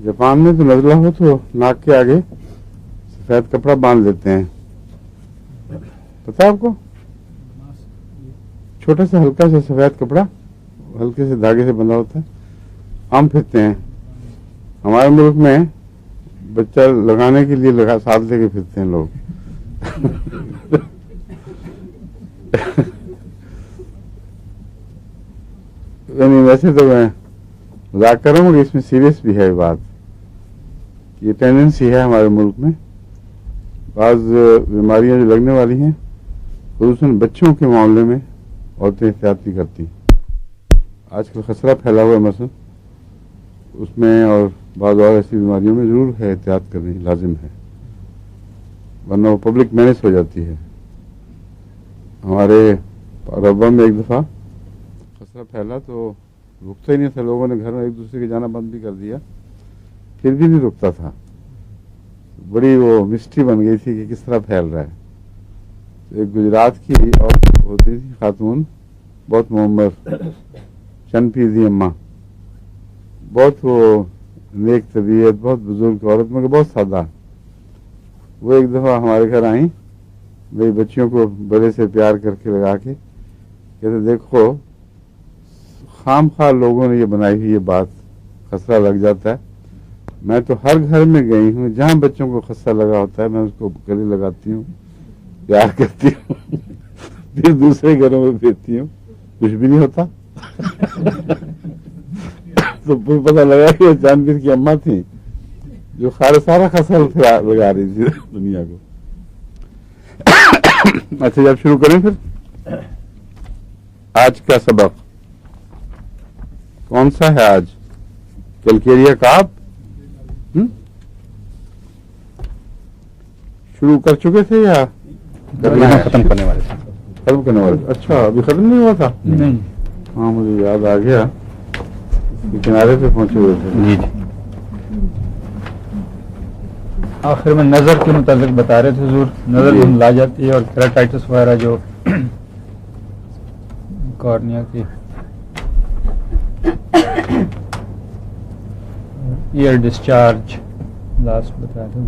Japan میں تو نزلہ ہو تو ناک کے آگے سفید کپڑا باندھ لیتے ہیں، پتا ہے آپ کو؟ چھوٹا سا ہلکا سا سفید کپڑا ہلکے سے دھاگے سے بندھا ہوتا ہے، عام پھرتے ہیں۔ ہمارے ملک میں بچہ لگانے کے لیے ساتھ لے کے پھرتے ہیں لوگ۔ ویسے تو میں مذاق کر رہا ہوں کہ اس میں سیریس بھی ہے بات، یہ ٹینڈنسی ہے ہمارے ملک میں، بعض بیماریاں جو لگنے والی ہیں خصوصاً بچوں کے معاملے میں عورتیں احتیاط نہیں کرتی۔ آج کل خسرہ پھیلا ہوا ہے مثلا، اس میں اور بعض اور ایسی بیماریوں میں ضرور ہے احتیاط کرنی لازم ہے، ورنہ وہ پبلک مینس ہو جاتی ہے۔ ہمارے ربا میں ایک دفعہ خسرہ پھیلا تو رکتا ہی نہیں تھا، لوگوں نے گھر میں ایک دوسرے کے جانا بند بھی کر دیا، پھر بھی نہیں رکتا تھا، بڑی وہ مسٹری بن گئی تھی کہ کس طرح پھیل رہا ہے۔ ایک گجرات کی عورت ہوتی تھی، خاتون، بہت معمر، چند فیصدی اماں، بہت وہ نیک طبیعت، بہت بزرگ عورت مگر بہت سادہ۔ وہ ایک دفعہ ہمارے گھر آئیں، میری بچیوں کو بڑے سے پیار کر کے لگا کے کہتے دیکھو خام خواہ لوگوں نے یہ بنائی ہوئی یہ بات، خسرہ لگ جاتا ہے، میں تو ہر گھر میں گئی ہوں جہاں بچوں کو خسرہ لگا ہوتا ہے میں اس کو گلے لگاتی ہوں، پیار کرتی ہوں، پھر دوسرے گھروں میں پھرتی ہوں، کچھ بھی نہیں ہوتا۔ تو پتہ لگا کہ وہ جانویر کی اماں تھیں جو سارا خسرہ لگا رہی تھی دنیا کو۔ اچھا جب شروع کریں پھر آج کا سبق کون سا ہے؟ آج کیلکیریا کاپ شروع کر چکے تھے یا ختم کرنے والے تھے؟ ختم کرنے والے؟ اچھا ابھی ختم نہیں ہوا تھا؟ نہیں، ہاں مجھے یاد آ گیا، کنارے پہ پہنچے ہوئے تھے۔ جی جی، آخر میں نظر کے متعلق بتا رہے تھے حضور، نظر بھی لا جاتی ہے اور کیراٹائٹس وغیرہ جو کارنیا کی ایئر ڈسچارج لاسٹ بتایا تھا۔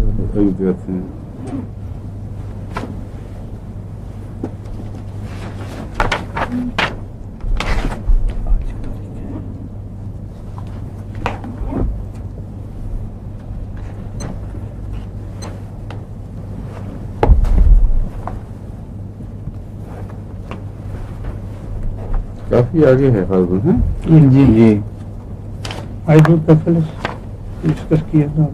کافی آگے ہے فاضل، ہیں؟ جی جی، ڈسکس کیا تھا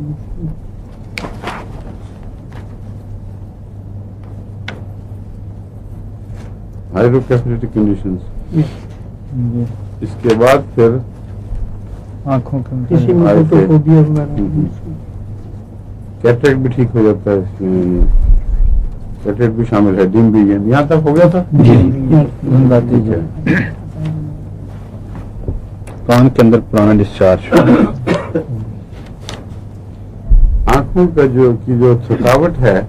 ہائیڈروکیفلیٹی کنڈیشنز، جی، اس کے بعد پھر آنکھوں کے کسی متعلق میں فوٹوفوبیا وغیرہ، کیٹریکٹ بھی ٹھیک ہو جاتا ہے، اس میں کیٹریکٹ بھی شامل ہے، ڈیم بھی ہے، یہاں تک ہو گیا تھا۔ جی باتیں جو کان کے اندر پرانا ڈسچارج، آنکھوں کا جو تھکاوٹ ہے،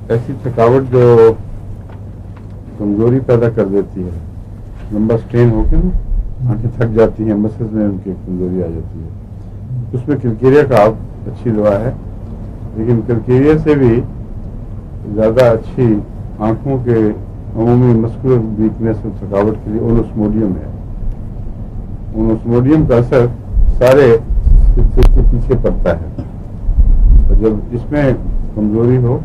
ایسی تھکاوٹ جو کمزوری پیدا کر دیتی ہے، لمبا سٹرین ہو کے نا آنکھیں تھک جاتی ہیں، مسلز میں ان کی کمزوری آ جاتی ہے، اس میں کیلکیریا کا اچھی دوا ہے، لیکن کیلکیریا سے بھی زیادہ اچھی آنکھوں کے عمومی مسکولر ویکنیس اور تھکاوٹ کے لیے اونوسموڈیم ہے۔ اونوسموڈیم کا اثر سارے سلسلے کے پیچھے پڑتا ہے، اور جب اس میں کمزوری ہو،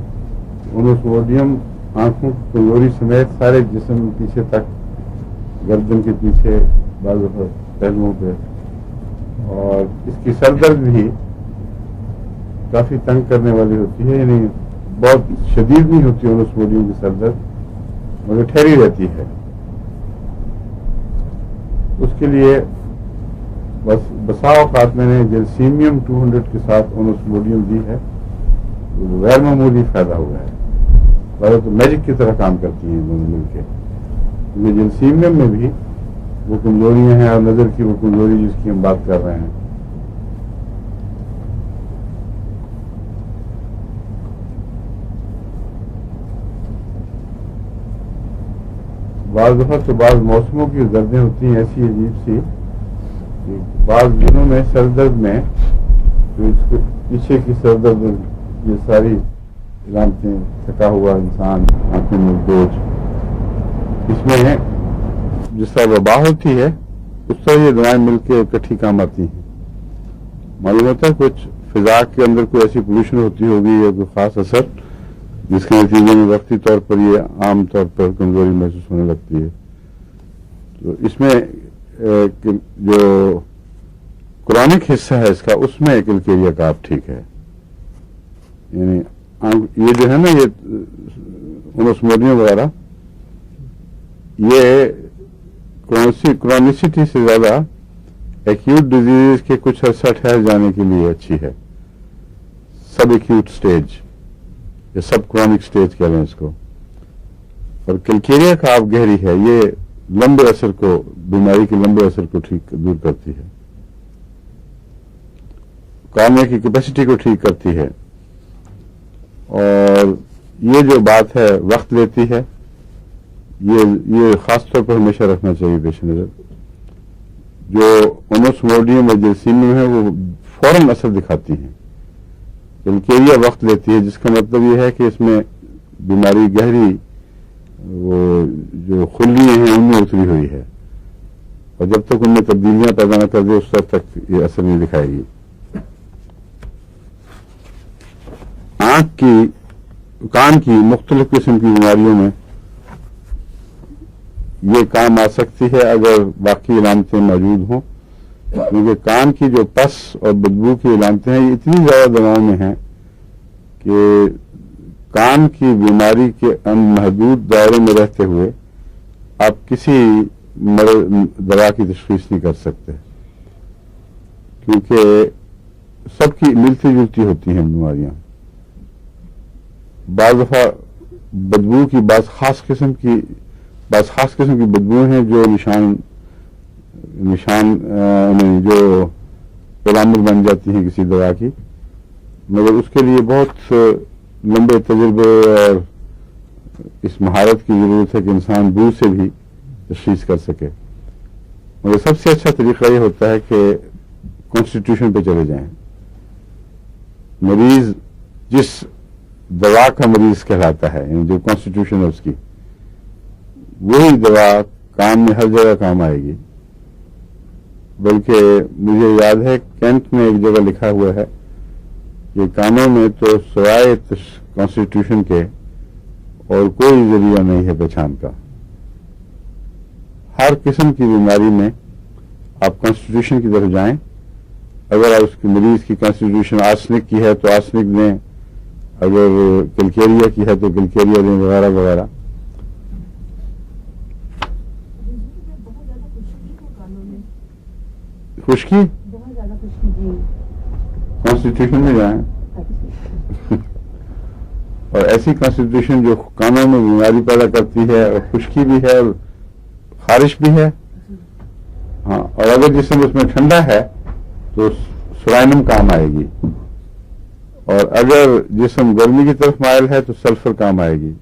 اونوسموڈیم آنکھوں کی کمزوری سمیت سارے جسم پیچھے تک، گردن کے پیچھے، بعض پہلوؤں پہ، اور اس کی سر درد بھی کافی تنگ کرنے والی ہوتی ہے، یعنی بہت شدید نہیں ہوتی اونوسموڈیم کی سر درد، مگر ٹھہری رہتی ہے۔ اس کے لیے بسا اوقات میں نے جلسیمیم 200 کے ساتھ اونوسموڈیم دی ہے، غیر معمولی فائدہ ہوا ہے، ویسے تو میجک کی طرح کام کرتی ہیں دونوں مل کے، کیونکہ جلسیمیم میں بھی وہ کمزوریاں ہیں، اور نظر کی وہ کمزوری جس کی ہم بات کر رہے ہیں۔ بعض دفعہ تو بعض موسموں کی دردیں ہوتی ہیں ایسی عجیب سی کہ بعض دنوں میں سر درد میں جو اس کے پیچھے کی سر درد یہ ساری علامتیں تھکا ہوا انسان آنکھوں میں بوجھ اس میں جس طرح وبا ہوتی ہے اس طرح یہ دوائیں مل کے اکٹھی کام آتی ہیں. معلوم ہوتا ہے کچھ فضا کے اندر کوئی ایسی پولوشن ہوتی ہوگی یا کوئی خاص اثر جس کے نتیجے میں وقتی طور پر یہ عام طور پر کمزوری محسوس ہونے لگتی ہے. تو اس میں جو کرونک حصہ ہے اس کا اس میں کلکیریا کا آپ ٹھیک ہے. یعنی یہ جو ہے نا یہ انوسموڈیم وغیرہ یہ کرونیسٹی سے زیادہ ایکیوٹ ڈیزیز کے کچھ عرصہ ٹھہر جانے کے لیے اچھی ہے. سب ایکیوٹ سٹیج یا سب کرونک سٹیج کہہ لیں اس کو. اور کلکیریا کا آپ گہری ہے یہ لمبے اثر کو بیماری کے لمبے اثر کو ٹھیک دور کرتی ہے, کامنے کی کیپیسٹی کو ٹھیک کرتی ہے. اور یہ جو بات ہے وقت لیتی ہے یہ خاص طور پر ہمیشہ رکھنا چاہیے پیش نظر. جو انوسموڈیم اور جرسینیم ہے وہ فوراً اثر دکھاتی ہیں. کلکیریا وقت لیتی ہے جس کا مطلب یہ ہے کہ اس میں بیماری گہری وہ جو خلیاں ہیں ان میں اتری ہوئی ہے اور جب تک ان میں تبدیلیاں پیدا نہ کر دے اس وقت تک یہ اثر نہیں دکھائے گی. آنکھ کی کان کی مختلف قسم کی بیماریوں میں یہ کام آ سکتی ہے اگر باقی علامتیں موجود ہوں, کیونکہ کان کی جو پس اور بدبو کی علامتیں ہیں یہ اتنی زیادہ دواؤں میں ہیں کہ کان کی بیماری کے محدود دائرے میں رہتے ہوئے آپ کسی دوا کی تشخیص نہیں کر سکتے, کیونکہ سب کی ملتی جلتی ہوتی ہیں بیماریاں. بعض دفعہ بدبو کی بعض خاص قسم کی بدبو ہیں جو نشان جو علامت بن جاتی ہیں کسی دوا کی, مگر اس کے لیے بہت لمبے تجربے اور اس مہارت کی ضرورت ہے کہ انسان بو سے بھی تشخیص کر سکے. مگر سب سے اچھا طریقہ یہ ہوتا ہے کہ کانسٹیٹیوشن پہ چلے جائیں. مریض جس دوا کا مریض کہلاتا ہے یعنی جو کانسٹیٹیوشن ہے اس کی وہی دوا کام میں ہر جگہ کام آئے گی. بلکہ مجھے یاد ہے کینٹ میں ایک جگہ لکھا ہوا ہے کہ کانوں میں تو سوائے کانسٹیٹیوشن کے اور کوئی ذریعہ نہیں ہے پہچان کا. ہر قسم کی بیماری میں آپ کانسٹیٹیوشن کی طرف جائیں. اگر آپ اس کی مریض کی کانسٹیٹیوشن آرسنک کی ہے تو آرسنک دیں, اگر کلکیریا کی ہے تو کلکیریا دیں وغیرہ وغیرہ. خشکی کانسٹیٹیوشن میں جائیں اور ایسی کانسٹیٹیوشن جو کانوں میں بیماری پیدا کرتی ہے اور خشکی بھی ہے اور خارش بھی ہے. ہاں, اور اگر جسم اس میں ٹھنڈا ہے تو سلائنم کام آئے گی, اور اگر جسم گرمی کی طرف مائل ہے تو سلفر کام آئے گی,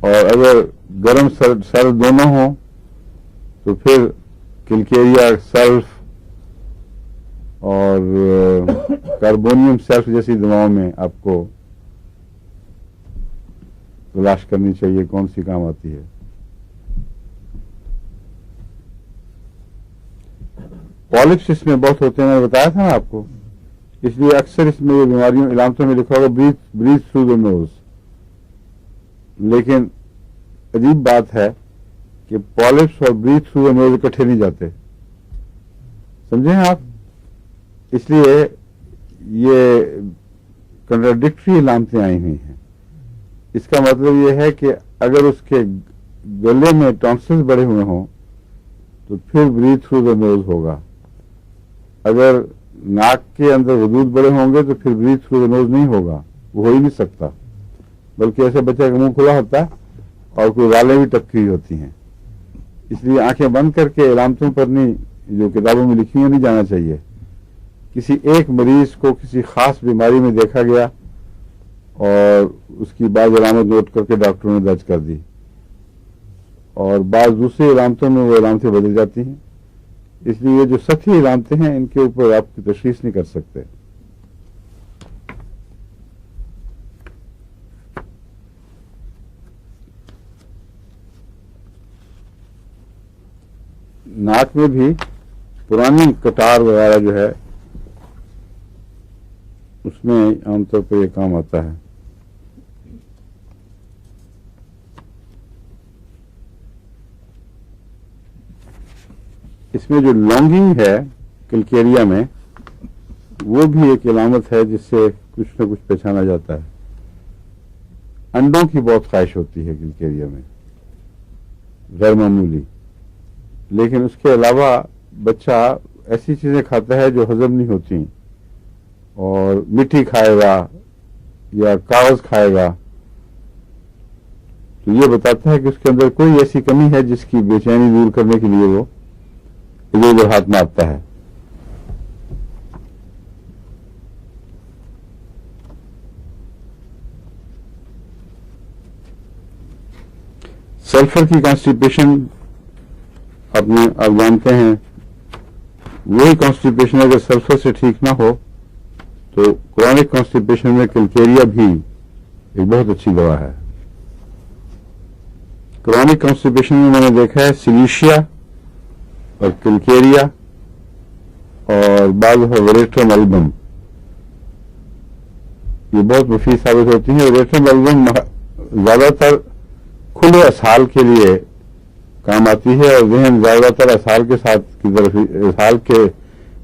اور اگر گرم سرد دونوں ہوں تو پھر کلکیریا سلف اور کاربونیم سلف جیسی دواؤں میں آپ کو تلاش کرنی چاہیے کون سی کام آتی ہے. پالپس اس میں بہت ہوتے ہیں, میں نے بتایا تھا نا آپ کو, اس لیے اکثر اس میں یہ بیماریوں علامتوں میں لکھا ہوگا بریتھ تھرو دا نوز. لیکن عجیب بات ہے کہ پالپس اور بریتھ تھرو دا نوز اکٹھے نہیں جاتے, سمجھیں آپ. اس لیے یہ کنٹراڈکٹری علامتیں آئی ہوئی ہیں. اس کا مطلب یہ ہے کہ اگر اس کے گلے میں ٹانسلز بڑے ہوئے ہوں تو پھر بریتھ تھرو دا نوز ہوگا. اگر ناک کے اندر حدود بڑے ہوں گے تو پھر بریتھ تھرو دا نوز نہیں ہوگا, وہ ہو ہی نہیں سکتا. بلکہ ایسے بچے کا منہ کھلا ہوتا ہے اور کوئی والیں بھی ٹپکی ہوتی ہیں. اس لیے آنکھیں بند کر کے علامتوں پر نہیں, جو کتابوں میں لکھی ہوئی نہیں جانا چاہیے. کسی ایک مریض کو کسی خاص بیماری میں دیکھا گیا اور اس کی بعض علامت نوٹ کر کے ڈاکٹروں نے درج کر دی, اور بعض دوسری علامتوں میں وہ علامتیں بدل جاتی ہیں. اس لیے یہ جو سطحی علامتیں ہیں ان کے اوپر آپ کی تشخیص نہیں کر سکتے. ناک میں بھی پرانی کٹار وغیرہ جو ہے اس میں عام طور پر یہ کام آتا ہے. اس میں جو لانگنگ ہے کلکیریا میں وہ بھی ایک علامت ہے جس سے کچھ نہ کچھ پہچانا جاتا ہے. انڈوں کی بہت خواہش ہوتی ہے کلکیریا میں غیر معمولی، لیکن اس کے علاوہ بچہ ایسی چیزیں کھاتا ہے جو ہضم نہیں ہوتی، اور مٹی کھائے گا یا کاغذ کھائے گا تو یہ بتاتا ہے کہ اس کے اندر کوئی ایسی کمی ہے جس کی بے چینی دور کرنے کے لیے وہ ادھر ادھر ہاتھ مارتا ہے. سلفر کی کانسٹیپیشن آپ جانتے ہیں، وہی کانسٹیپیشن اگر سلفر سے ٹھیک نہ ہو تو کرونک کانسٹیپیشن میں کلکیریا بھی ایک بہت اچھی دوا ہے. کرونک کانسٹیپیشن میں میں نے دیکھا ہے سلیشیا اور کلکیریا اور بعض وریٹرم البم یہ بہت مفید ثابت ہوتی ہیں. وریٹرم البم زیادہ تر کھلے اسہال کے لیے کام آتی ہے اور ذہن زیادہ تر اسہال کے ساتھ کی طرف اسہال کے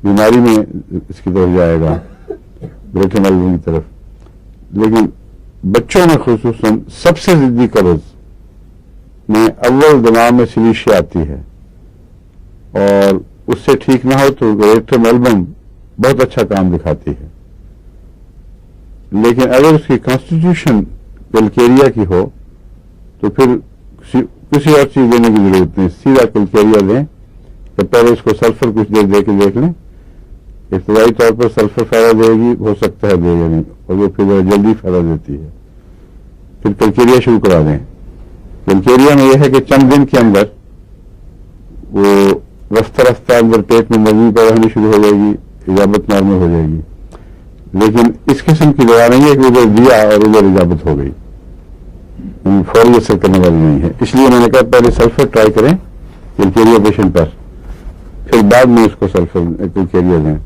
بیماری میں اس کی طرف جائے گا، وریٹرم البم کی طرف. لیکن بچوں میں خصوصاً سب سے ضدی قبض میں اول دماغ میں سلیشیا آتی ہے، اور اس سے ٹھیک نہ ہو تو وریٹرم البم بہت اچھا کام دکھاتی ہے. لیکن اگر اس کی کانسٹیٹیوشن کلکیریا کی ہو تو پھر کسی اور چیز دینے کی ضرورت نہیں، سیدھا کلکیریا دیں. تو پہلے اس کو سلفر کچھ دیر دے کے دیکھ لیں. ابتدائی طور پر سلفر فائدہ دے گی، ہو سکتا ہے دے گا نہیں، اور وہ پھر جلدی فائدہ دیتی ہے. پھر کلکیریا شروع کرا دیں. کلکیریا میں یہ ہے کہ چند دن کے اندر وہ رفتہ رفتہ اندر پیٹ میں نرمی پیدا ہونی شروع ہو جائے گی، اجابت نارمل ہو جائے گی. لیکن اس قسم کی دوا نہیں ہے کہ ادھر دیا اور ادھر اجابت ہو گئی، فوری اثر کرنے والی نہیں ہے. اس لیے میں نے کہا پہلے سلفر ٹرائی کریں کلکیریا پیشنٹ پر، پھر بعد میں اس کو سلفر کلکیریا دیں.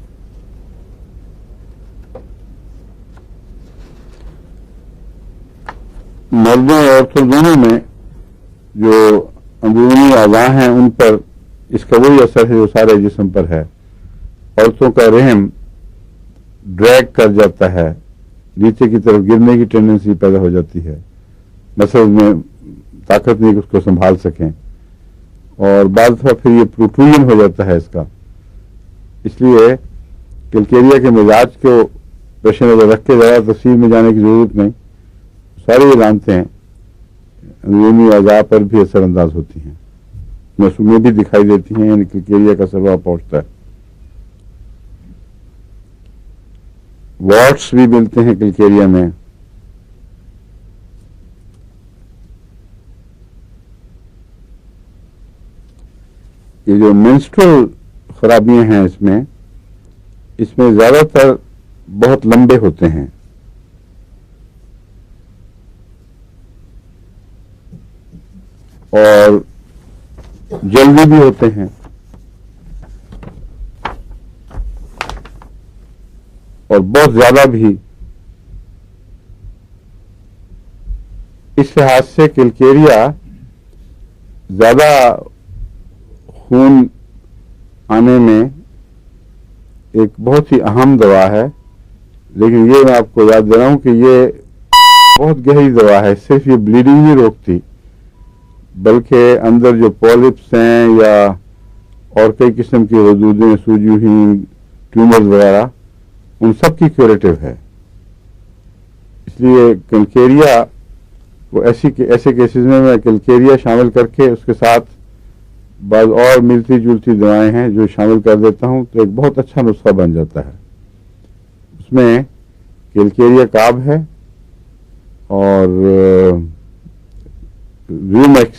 مردوں اور عورتوں دونوں میں جو اندرونی اعضاء ہیں ان پر اس کا وہی اثر ہے جو سارے جسم پر ہے. عورتوں کا رحم ڈریگ کر جاتا ہے، نیچے کی طرف گرنے کی ٹینڈنسی پیدا ہو جاتی ہے، مسل میں طاقت نہیں کہ اس کو سنبھال سکیں، اور بعض دفعہ پھر یہ پروٹروژن ہو جاتا ہے اس کا. اس لیے کلکیریا کے مزاج کو پیش نظر رکھ کے زیادہ تفصیل میں جانے کی ضرورت نہیں. ساری علامتیں اندرونی اعضاء پر بھی اثر انداز ہوتی ہیں، میں بھی دکھائی دیتی ہیں، یعنی کلکیریا کا سبب پہنچتا ہے. واٹس بھی ملتے ہیں کلکیریا میں. یہ جو منسٹرل خرابیاں ہیں اس میں زیادہ تر بہت لمبے ہوتے ہیں، اور جلدی بھی ہوتے ہیں، اور بہت زیادہ بھی. اس لحاظ سے کلکیریا زیادہ خون آنے میں ایک بہت ہی اہم دوا ہے. لیکن یہ میں آپ کو یاد دے رہا ہوں کہ یہ بہت گہری دوا ہے. صرف یہ بلیڈنگ نہیں روکتی بلکہ اندر جو پولپس ہیں یا اور کئی قسم کی حدودیں سوجی ہوئی ٹیومرز وغیرہ ان سب کی کیوریٹو ہے. اس لیے کلکیریا وہ ایسے کیسز میں کلکیریا شامل کر کے اس کے ساتھ بعض اور ملتی جلتی دوائیں ہیں جو شامل کر دیتا ہوں تو ایک بہت اچھا نسخہ بن جاتا ہے. اس میں کلکیریا کاب ہے اور ریومیکس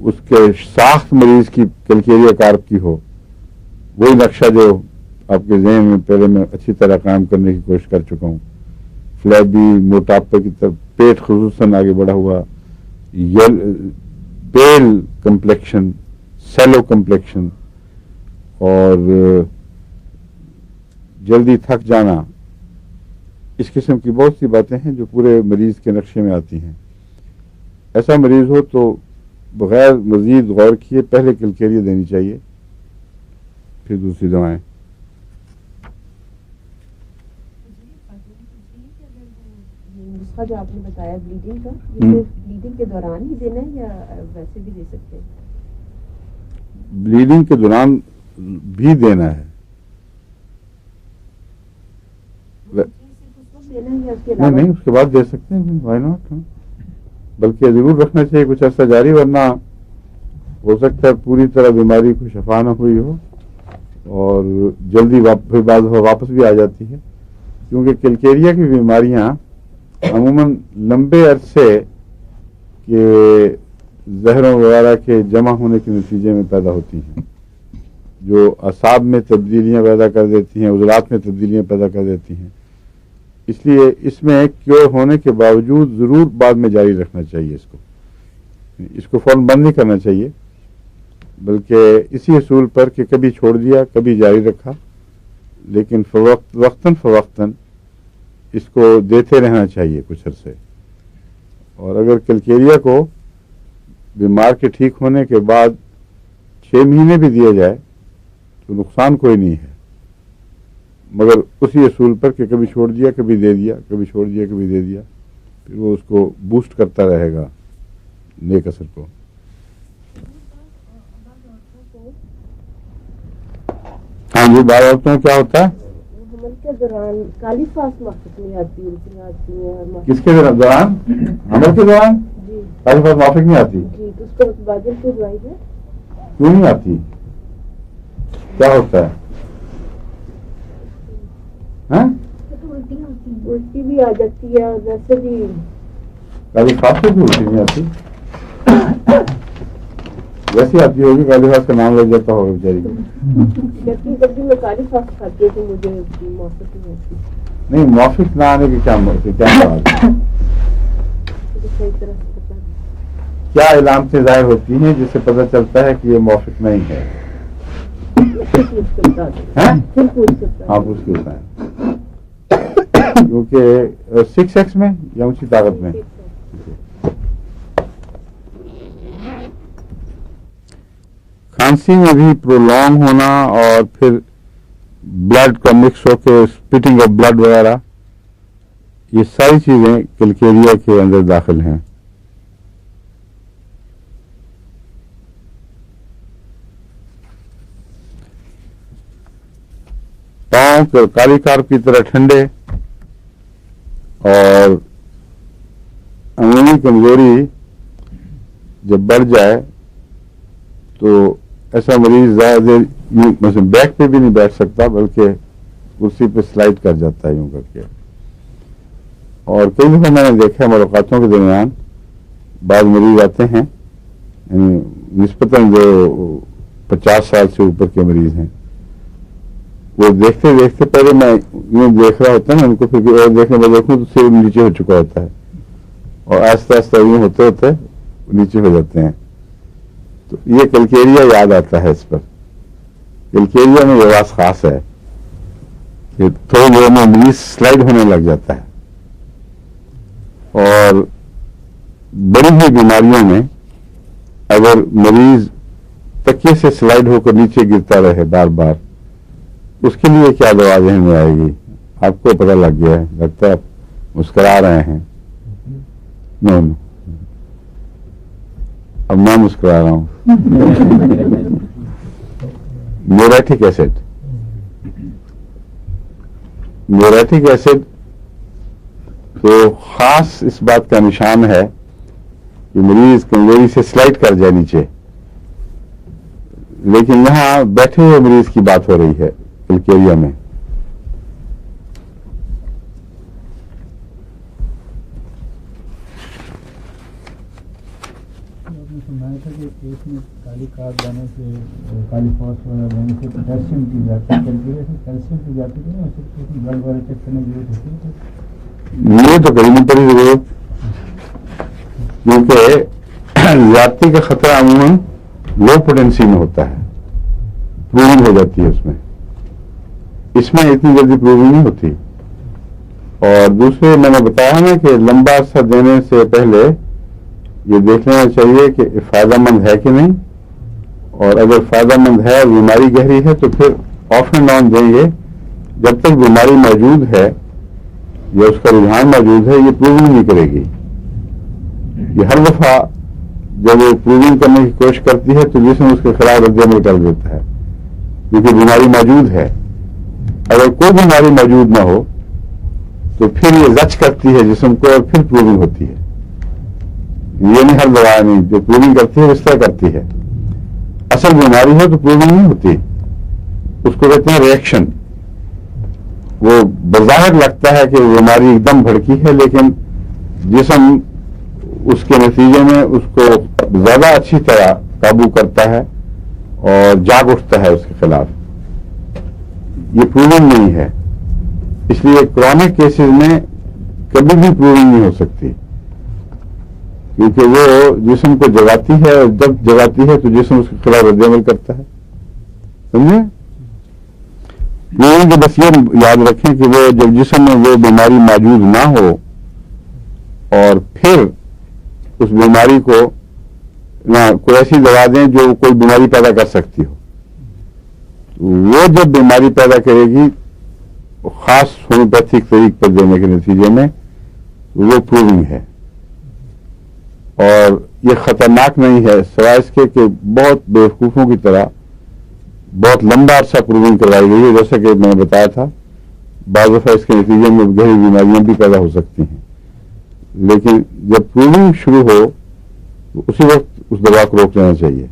اس کے ساخت مریض کی کلکیریا کارپ کی ہو، وہی نقشہ جو آپ کے ذہن میں پہلے میں اچھی طرح قائم کرنے کی کوشش کر چکا ہوں. فلیبی، موٹاپے کی طرف، پیٹ خصوصاً آگے بڑھا ہوا، پیل کمپلیکشن، سیلو کمپلیکشن، اور جلدی تھک جانا، اس قسم کی بہت سی باتیں ہیں جو پورے مریض کے نقشے میں آتی ہیں. ایسا مریض ہو تو بغیر مزید غور کیے پہلے کلکیریا دینی چاہیے، پھر دوسری دوائیں. نسخہ جو آپ نے بتایا بلیڈنگ کا، یہ صرف بلیڈنگ کے دوران ہی دینا ہے یا ویسے بھی دے سکتے ہیں؟ بلیڈنگ کے دوران بھی دینا ہے. نہیں، اس کے بعد دے سکتے ہیں، وائی ناٹ. بلکہ ضرور رکھنا چاہیے کچھ عرصہ جاری، ورنہ ہو سکتا ہے پوری طرح بیماری کو شفا نہ ہوئی ہو اور جلدی پھر بعض واپس بھی آ جاتی ہے. کیونکہ کلکیریا کی بیماریاں عموماً لمبے عرصے کے زہروں وغیرہ کے جمع ہونے کے نتیجے میں پیدا ہوتی ہیں، جو اعصاب میں تبدیلیاں پیدا کر دیتی ہیں، عضلات میں تبدیلیاں پیدا کر دیتی ہیں. اس لیے اس میں کیور ہونے کے باوجود ضرور بعد میں جاری رکھنا چاہیے. اس کو فوراً بند نہیں کرنا چاہیے، بلکہ اسی اصول پر کہ کبھی چھوڑ دیا کبھی جاری رکھا، لیکن وقتاً فوقتاً اس کو دیتے رہنا چاہیے کچھ عرصے. اور اگر کلکیریا کو بیمار کے ٹھیک ہونے کے بعد 6 مہینے بھی دیا جائے تو نقصان کوئی نہیں ہے، مگر اسی اصول پر کہ کبھی چھوڑ دیا کبھی دے دیا، کبھی چھوڑ دیا کبھی دے دیا، پھر وہ اس کو بوسٹ کرتا رہے گا نیک اثر کو. ہاں جی، بعض عورتوں کیا ہوتا ہے حمل کے دوران کالی فاس موافق نہیں آتی، الٹیاں آتی ہیں. کس کے دوران؟ حمل کے دوران جی کالی فاس موافق نہیں آتی. جی، تو اس کو متبادل کی دوائی ہے. کیوں نہیں آتی؟ کیا ہوتا ہے؟ الٹی بھی آ جاتی ہے اور ویسے بھی کالی فاس کو بھی الٹی نہیں آتی. ویسی آتی ہوگی، کالی فاس کا نام لگ جاتا ہوگا بیچاری کو. جبکہ جب بھی میں کالی فاس کھاتی ہوں تو مجھے موافق نہیں ہوتی. نہیں، موافق نہ آنے کی کیا بات ہے؟ مجھے صحیح طرح سے پتا نہیں. کیا علامتیں ظاہر ہوتی ہیں جس سے پتہ چلتا ہے کہ یہ موافق نہیں ہے؟ ہاں، پوچھ کے بتائیں. کیونکہ 6X میں یا اونچی طاقت میں کھانسی میں بھی پرولونگ ہونا اور پھر بلڈ کا مکس ہو کے اسپٹنگ آف بلڈ وغیرہ، یہ ساری چیزیں کلکیریا کے اندر داخل ہیں. پاؤں کالی کارپ کی طرح ٹھنڈے اور عمومی کمزوری جب بڑھ جائے تو ایسا مریض زیادہ دیر مثلا بیک پہ بھی نہیں بیٹھ سکتا، بلکہ کرسی پہ سلائڈ کر جاتا ہے یوں کر کے. اور کئی دفعہ میں نے دیکھا ملاقاتوں کے درمیان بعض مریض آتے ہیں، یعنی نسبتاً جو 50 سال سے اوپر کے مریض ہیں، وہ دیکھتے دیکھتے پہلے میں یوں دیکھ رہا ہوتا ہے نا ان کو، پھر اور دیکھنے میں دیکھوں تو سر نیچے ہو چکا ہوتا ہے اور آہستہ آہستہ یوں ہوتے ہوتے نیچے ہو جاتے ہیں. تو یہ کلکیریا یاد آتا ہے. اس پر کلکیریا میں یہ بات خاص ہے کہ تھوڑی دیر میں مریض سلائڈ ہونے لگ جاتا ہے. اور بڑی ہوئی بیماریوں میں اگر مریض تکیے سے سلائڈ ہو کر نیچے گرتا رہے بار بار، اس کے لیے کیا دوا ذہن میں آئے گی؟ آپ کو پتہ لگ گیا ہے، لگتا ہے آپ مسکرا رہے ہیں. نو، اب میں مسکرا رہا ہوں. Muriatic acid. میوریٹک ایسڈ تو خاص اس بات کا نشان ہے کہ مریض کمزوری سے سلائڈ کر جائے نیچے، لیکن یہاں بیٹھے ہوئے مریض کی بات ہو رہی ہے کلکیریا میں. سنایا تھا کہ ایک کالی کھاد دینے سے کالی فاسفورس دینے سے پوٹیشیم کی جاتی ہے کیلشیم کی جاتی ہے بلڈ وغیرہ چیک کرنے کی ضرورت ہوتی ہے. یہ تو کہیں نہیں پڑی ضرورت، کیونکہ زیادتی کا خطرہ عموماً لو پوٹینسی میں ہوتا ہے، پروونگ ہو جاتی ہے اس میں اتنی جلدی پروونگ نہیں ہوتی. اور دوسرے میں نے بتایا نا کہ لمبا عرصہ دینے سے پہلے یہ دیکھ لینا چاہیے کہ فائدہ مند ہے کہ نہیں، اور اگر فائدہ مند ہے اور بیماری گہری ہے تو پھر آف اینڈ آن دیں گے. جب تک بیماری موجود ہے یا اس کا رجحان موجود ہے یہ پروونگ نہیں کرے گی. یہ ہر دفعہ جب وہ پروونگ کرنے کی کوشش کرتی ہے تو جسم اس کے خلاف رد عمل کر دیتا ہے کیونکہ بیماری موجود ہے. اگر کوئی بیماری موجود نہ ہو تو پھر یہ زچ کرتی ہے جسم کو اور پھر پروونگ ہوتی ہے. یہ نہیں ہر دوا نہیں جو پروونگ کرتی ہے اس طرح کرتی ہے. اصل بیماری ہے تو پروونگ نہیں ہوتی، اس کو کہتے ہیں ری ایکشن. وہ بظاہر لگتا ہے کہ بیماری ایک دم بھڑکی ہے لیکن جسم اس کے نتیجے میں اس کو زیادہ اچھی طرح قابو کرتا ہے اور جاگ اٹھتا ہے اس کے خلاف. یہ پروونگ نہیں ہے، اس لیے کرونک کیسز میں کبھی بھی پروونگ نہیں ہو سکتی کیونکہ وہ جسم کو جگاتی ہے اور جب جگاتی ہے تو جسم اس کے خلاف رد عمل کرتا ہے. سمجھے؟ پروونگ بس یہ یاد رکھیں کہ وہ جب جسم میں وہ بیماری موجود نہ ہو اور پھر اس بیماری کو نہ کوئی ایسی دوا دیں جو کوئی بیماری پیدا کر سکتی ہو. وہ جب بیماری پیدا کرے گی خاص ہومیوپیتھک طریق پر دینے کے نتیجے میں وہ پروونگ ہے. اور یہ خطرناک نہیں ہے سوائے اس کے کہ بہت بیوقوفوں کی طرح بہت لمبا عرصہ پروونگ کروائی گئی ہے. جیسا کہ میں نے بتایا تھا بعض دفعہ اس کے نتیجے میں گہری بیماریاں بھی پیدا ہو سکتی ہیں، لیکن جب پروونگ شروع ہو تو اسی وقت اس دوا کو روک لینا چاہیے.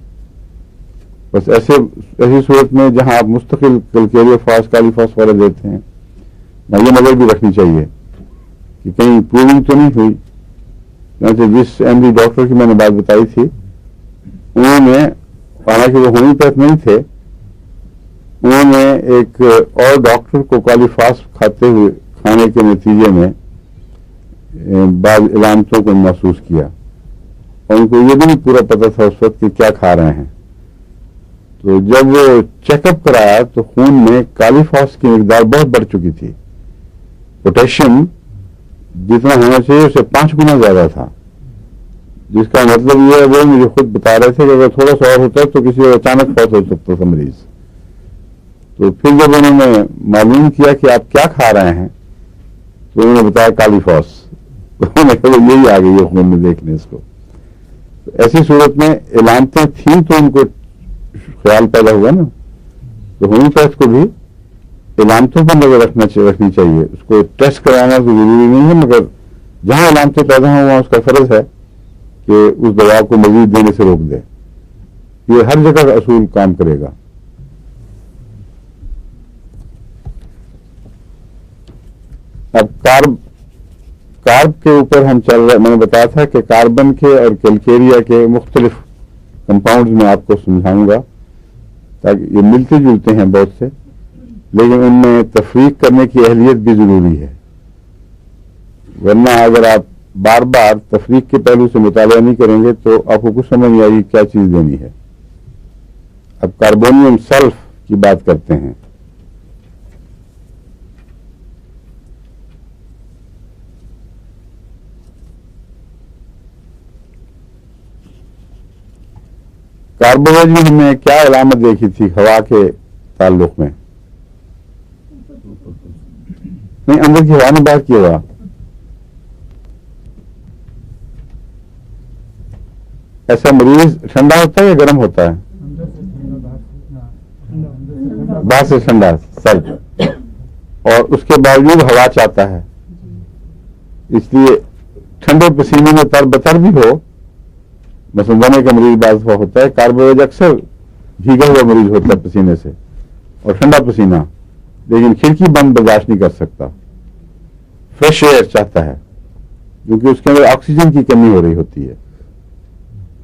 بس ایسی صورت میں جہاں آپ مستقل کیلکیریوفاس کالی فاسفورس دیتے ہیں یہ نظر بھی رکھنی چاہیے کہ کہیں پروونگ تو نہیں ہوئی. جس ایم ڈی ڈاکٹر کی میں نے بات بتائی تھی انہوں نے، حالانکہ وہ ہومیوپیتھ نہیں تھے، انہوں نے ایک اور ڈاکٹر کو کالی فاس کھانے کے نتیجے میں بعض علامتوں کو محسوس کیا اور ان کو یہ بھی نہیں پورا پتہ تھا اس وقت کہ کیا کھا رہے ہیں. تو جب وہ چیک اپ کرایا تو خون میں کالی فاس کی مقدار بہت بڑھ چکی تھی. پوٹیشیم جتنا ہونا چاہیے اسے 5 گنا زیادہ تھا، جس کا مطلب یہ ہے وہ مجھے خود بتا رہے تھے کہ اگر تھوڑا سا اور ہوتا ہے تو کسی اچانک فوت ہو سکتا تھا مریض. تو پھر جب انہوں نے معلوم کیا کہ آپ کیا کھا رہے ہیں تو انہوں نے بتایا کالی فاس. انہوں نے کہا یہی آ گئی ہے خون میں، دیکھ لیں اس کو. ایسی صورت میں علامتیں تھیں تو ان کو خیال پیدا ہوا نا. تو ہومیوپیتھ کو بھی علامتوں پر نظر رکھنی چاہیے. اس کو ٹیسٹ کرانا تو ضروری نہیں ہے، مگر جہاں علامتیں پیدا ہوں وہاں اس کا فرض ہے کہ اس دوا کو مزید دینے سے روک دے. یہ ہر جگہ کا اصول کام کرے گا. اب کارب کے اوپر ہم چل رہے، میں نے بتایا تھا کہ کاربن کے اور کیلکیریا کے مختلف کمپاؤنڈز میں آپ کو سمجھاؤں گا تاکہ یہ ملتے جلتے ہیں بہت سے، لیکن ان میں تفریق کرنے کی اہلیت بھی ضروری ہے. ورنہ اگر آپ بار بار تفریق کے پہلو سے مطالعہ نہیں کریں گے تو آپ کو کچھ سمجھ نہیں آئے گی کیا چیز دینی ہے. اب کاربونیم سلف کی بات کرتے ہیں. کاربویج میں ہم نے کیا علامت دیکھی تھی ہوا کے تعلق میں؟ نہیں، اندر کی ہوا میں بات کیا ہوا. ایسا مریض ٹھنڈا ہوتا ہے یا گرم ہوتا ہے؟ باہر سے ٹھنڈا سرد، اور اس کے باوجود ہوا چاہتا ہے. اس لیے ٹھنڈے پسینے میں تر بتر بھی ہو، مثلا دمے کا مریض بعض دفعہ ہوتا ہے. کاربویج اکثر بھیگا ہوا مریض ہوتا ہے پسینے سے اور ٹھنڈا پسینہ، لیکن کھڑکی بند برداشت نہیں کر سکتا. فریش ایئر چاہتا ہے کیونکہ اس کے اندر آکسیجن کی کمی ہو رہی ہوتی ہے.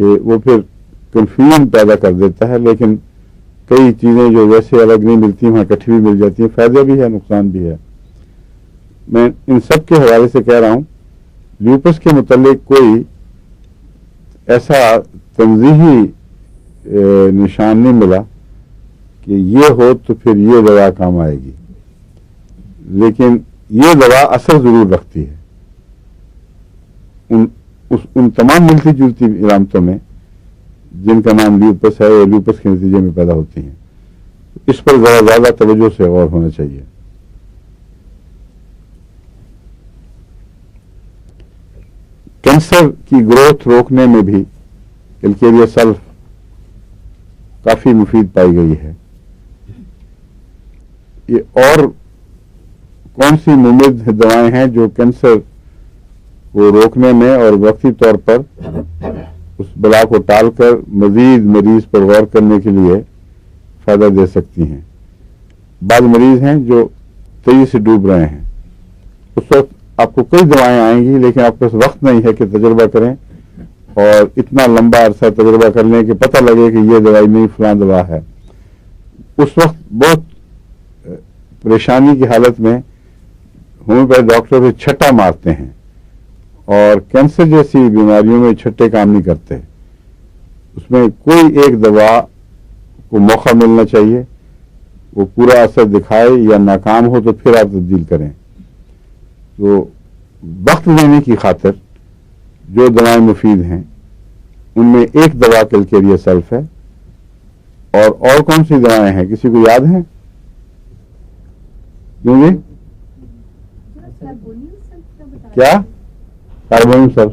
کہ وہ پھر کنفیوژن پیدا کر دیتا ہے، لیکن کئی چیزیں جو ویسے الگ نہیں ملتی وہاں اکٹھی بھی مل جاتی ہیں، فائدہ بھی ہے نقصان بھی ہے۔ میں ان سب کے حوالے سے کہہ رہا ہوں لیوپس کے متعلق کوئی ایسا تنزیہی نشان نہیں ملا کہ یہ ہو تو پھر یہ دوا کام آئے گی، لیکن یہ دوا اثر ضرور رکھتی ہے ان تمام ملتی جلتی علامتوں میں جن کا نام لیوپس ہے اور لیوپس کے نتیجے میں پیدا ہوتی ہیں۔ اس پر ذرا زیادہ توجہ سے غور ہونا چاہیے۔ کینسر کی گروتھ روکنے میں بھی کیلکیریا سلف کافی مفید پائی گئی ہے۔ یہ اور کون سی ممد دوائیں ہیں جو کینسر کو روکنے میں اور وقتی طور پر اس بلا کو ٹال کر مزید مریض پر غور کرنے کے لیے فائدہ دے سکتی ہیں؟ بعض مریض ہیں جو تیزی سے ڈوب رہے ہیں، اس وقت آپ کو کئی دوائیں آئیں گی لیکن آپ کے پاس وقت نہیں ہے کہ تجربہ کریں اور اتنا لمبا عرصہ تجربہ کر لیں کہ پتہ لگے کہ یہ دوائی نہیں فلاں دوا ہے۔ اس وقت بہت پریشانی کی حالت میں ہومیوپیتھ ڈاکٹر پھر چھٹا مارتے ہیں، اور کینسر جیسی بیماریوں میں چھٹے کام نہیں کرتے۔ اس میں کوئی ایک دوا کو موقع ملنا چاہیے، وہ پورا اثر دکھائے یا ناکام ہو تو پھر آپ تبدیل کریں۔ تو وقت لینے کی خاطر جو دوائیں مفید ہیں ان میں ایک دوا کیلکیریا سلف ہے، اور کون سی دوائیں ہیں کسی کو یاد ہیں؟ کیوں جی؟ کیا؟ کاربونیم سلف؟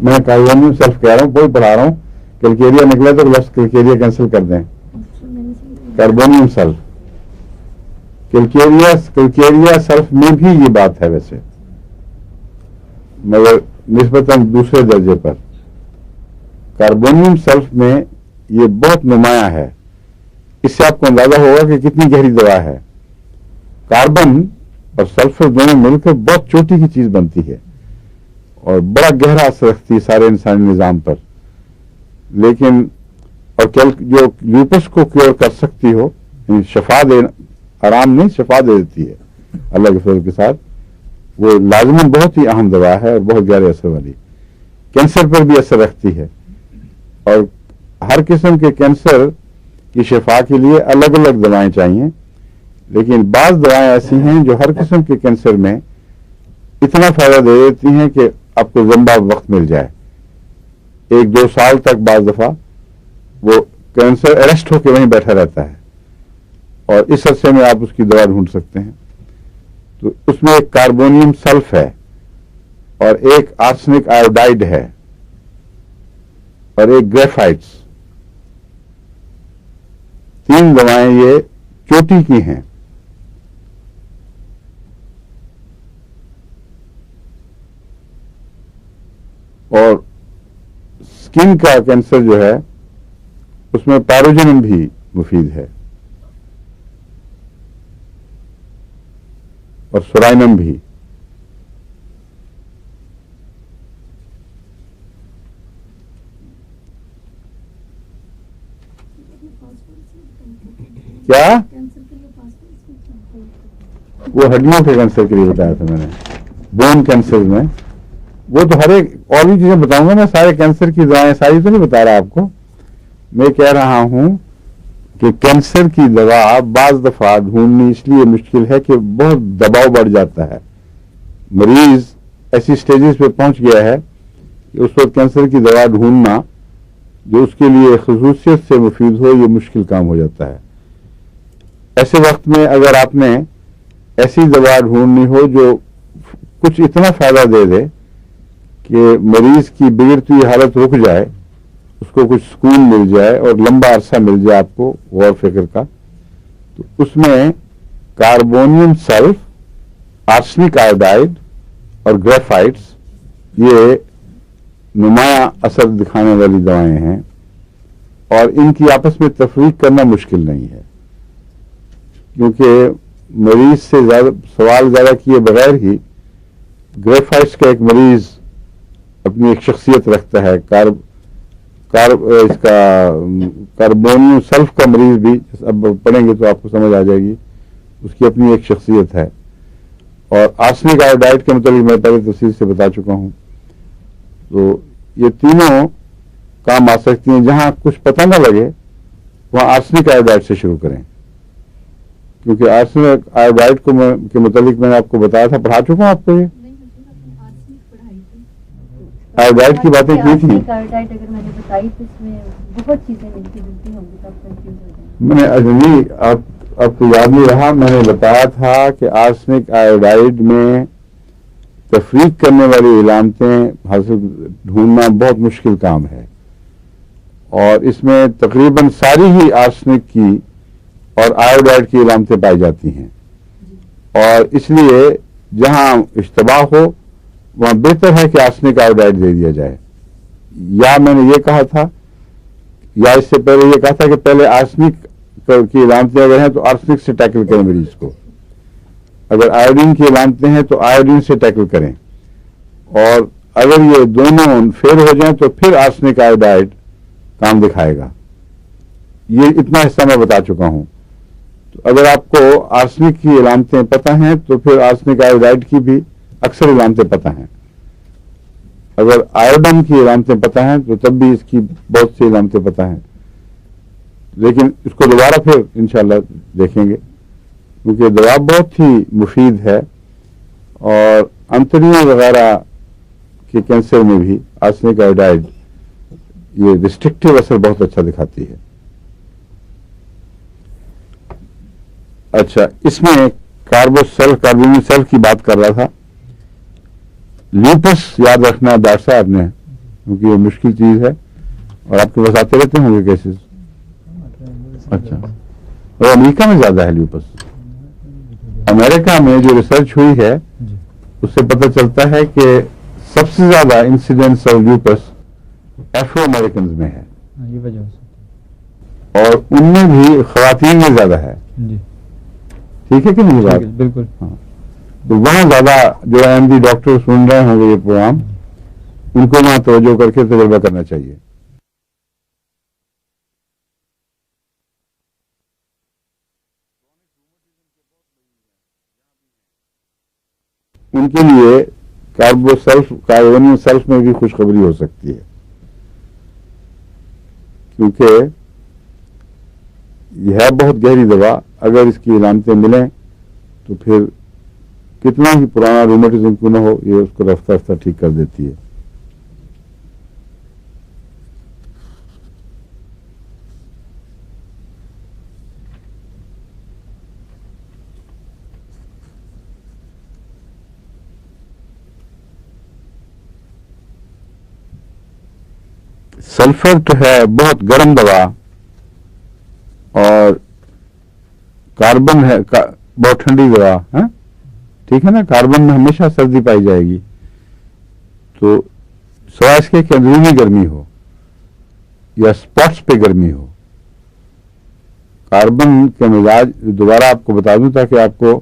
میں کاربونیم سلف کہہ رہا ہوں، کوئی پڑھا رہا ہوں، کیلکیریا نکلا تو لفظ کیلکیریا کینسل کر دیں۔ کاربونیم سلف، کیلکیریا سلف میں بھی یہ بات ہے ویسے، مگر نسبتاً دوسرے درجے پر۔ کاربونیم سلف میں یہ بہت نمایاں ہے، اس سے آپ کو اندازہ ہوگا کہ کتنی گہری دوا ہے۔ کاربن اور سلفر دونوں مل کر بہت چھوٹی کی چیز بنتی ہے اور بڑا گہرا اثر رکھتی ہے سارے انسانی نظام پر، لیکن اور جو لیوپس کو کیور کر سکتی ہو، شفا دے، آرام نہیں شفا دے دیتی ہے اللہ کے فضل کے ساتھ، وہ لازماً بہت ہی اہم دوا ہے اور بہت گہرے اثر والی۔ کینسر پر بھی اثر رکھتی ہے، اور ہر قسم کے کینسر کی شفا کے لیے الگ الگ دوائیں چاہیے، لیکن بعض دوائیں ایسی ہیں جو ہر قسم کے کینسر میں اتنا فائدہ دے دیتی ہیں کہ آپ کو زندہ وقت مل جائے، 1-2 سال تک بعض دفعہ وہ کینسر اریسٹ ہو کے وہیں بیٹھا رہتا ہے، اور اس عرصے میں آپ اس کی دوا ڈھونڈ سکتے ہیں۔ تو اس میں ایک کاربونیم سلف ہے اور ایک آرسنک آیوڈائڈ ہے اور ایک گریفائٹس، 3 دوائیں یہ چوٹی کی ہیں۔ اور اسکن کا کینسر جو ہے اس میں پیروجنم بھی مفید ہے اور سورائنم بھی۔ کیا؟ وہ ہڈیوں کے کینسر کے لیے بتایا تھا میں نے، بون کینسر میں، وہ تو ہر ایک اور بھی چیزیں بتاؤں گا میں، سارے کینسر کی دوائیں ساری تو نہیں بتا رہا آپ کو، میں کہہ رہا ہوں کہ کینسر کی دوا بعض دفعہ ڈھونڈنی اس لیے مشکل ہے کہ بہت دباؤ بڑھ جاتا ہے، مریض ایسی سٹیجز پہ پہنچ گیا ہے کہ اس وقت کینسر کی دوا ڈھونڈنا جو اس کے لیے خصوصیت سے مفید ہو یہ مشکل کام ہو جاتا ہے۔ ایسے وقت میں اگر آپ نے ایسی دوا ڈھونڈنی ہو جو کچھ اتنا فائدہ دے دے کہ مریض کی بگڑتی ہوئی حالت رک جائے، اس کو کچھ سکون مل جائے اور لمبا عرصہ مل جائے آپ کو غور فکر کا، تو اس میں کاربونیم سلف، آرسنک آیوڈائڈ اور گریفائٹس یہ نمایاں اثر دکھانے والی دوائیں ہیں، اور ان کی آپس میں تفریق کرنا مشکل نہیں ہے، کیونکہ مریض سے سوال زیادہ کیے بغیر ہی گریفائٹس کا ایک مریض اپنی ایک شخصیت رکھتا ہے. اس کا کاربونیو سلف کا مریض بھی اب پڑھیں گے تو آپ کو سمجھ آ جائے گی, اس کی اپنی ایک شخصیت ہے. اور آرسنک آیوڈائڈ کے متعلق میں پہلے تفصیل سے بتا چکا ہوں. تو یہ تینوں کام آ سکتی ہیں. جہاں کچھ پتہ نہ لگے وہاں آرسنک آیوڈائڈ سے شروع کریں, کیونکہ آرسنک آیوڈائڈ کے متعلق میں نے آپ کو بتایا تھا, پڑھا چکا ہوں آپ کو. یہ آیوڈائڈ کی باتیں کی تھیں. اگر میں نے بتائی تو اس میں بہت چیزیں ملتی جلتی ہوں گی تو آپ کنفیوز ہو جائیں گے. میں نے اجنبی آپ کو یاد نہیں رہا, میں نے بتایا تھا کہ آرسنک آیوڈائڈ میں تفریق کرنے والی علامتیں حاصل ڈھونڈنا بہت مشکل کام ہے, اور اس میں تقریباً ساری ہی آرسنک کی اور آیوڈائڈ کی علامتیں پائی جاتی ہیں. اور اس لیے جہاں اشتباہ ہو وہاں بہتر ہے کہ آرسنک آیوڈائڈ دے دیا جائے. یا میں نے یہ کہا تھا, یا اس سے پہلے یہ کہا تھا کہ پہلے آرسنک کی علامتیں اگر ہیں تو آرسنک سے ٹیکل کریں مریض کو, اگر آیوڈین کی علامتیں ہیں تو آیوڈین سے ٹیکل کریں, اور اگر یہ دونوں فیل ہو جائیں تو پھر آرسنک آیوڈائڈ کام دکھائے گا. یہ اتنا حصہ میں بتا چکا ہوں. تو اگر آپ کو آرسنک کی علامتیں پتہ ہیں تو پھر آرسنک آیوڈائڈ کی بھی اکثر علامتیں پتہ ہیں. اگر آیوڈین کی علامتیں پتہ ہیں تو تب بھی اس کی بہت سی علامتیں پتہ ہیں, لیکن اس کو دوبارہ پھر انشاءاللہ دیکھیں گے, کیونکہ دوا بہت ہی مفید ہے. اور انتڑیوں وغیرہ کے کینسر میں بھی آرسنک آیوڈائڈ یہ ریسٹرکٹیو اثر بہت اچھا دکھاتی ہے. اچھا, اس میں کاربونی سیل کی بات کر رہا تھا. لیوپس یاد رکھنا ہے ڈاکٹر صاحب نے, کیونکہ یہ مشکل چیز ہے اور آپ کے پاس آتے رہتے ہوں گے کیسز. اچھا, اور امریکہ میں زیادہ ہے لیوپس. امریکہ میں جو ریسرچ ہوئی ہے اس سے پتہ چلتا ہے کہ سب سے زیادہ انسیڈنس آف لیوپس ایفرو امریکنز میں ہے, یہ وجہ ہو سکتی اور ان میں بھی خواتین میں زیادہ ہے. جی ٹھیک ہے کہ نہیں بات؟ بالکل. ہاں, تو وہاں زیادہ جو ایم ڈی ڈاکٹر سن رہے ہوں گے یہ پروگرام, ان کو وہاں توجہ کر کے تجربہ کرنا چاہیے. ان کے لیے کاربونیو سلف میں بھی خوشخبری ہو سکتی ہے, کیونکہ یہ ہے بہت گہری دوا. اگر اس کی علامتیں ملیں تو پھر کتنا ہی پرانا رومیٹزم کیوں نہ ہو, یہ اس کو رفتہ رفتہ ٹھیک کر دیتی ہے. سلفر تو ہے بہت گرم دوا, اور کاربن ہے بہت ٹھنڈی دوا. ہاں ٹھیک ہے نا, کاربن میں ہمیشہ سردی پائی جائے گی. تو سوائے اس کے کہ اندرونی گرمی ہو یا اسپاٹس پہ گرمی ہو. کاربن کے مزاج دوبارہ آپ کو بتا دوں تاکہ آپ کو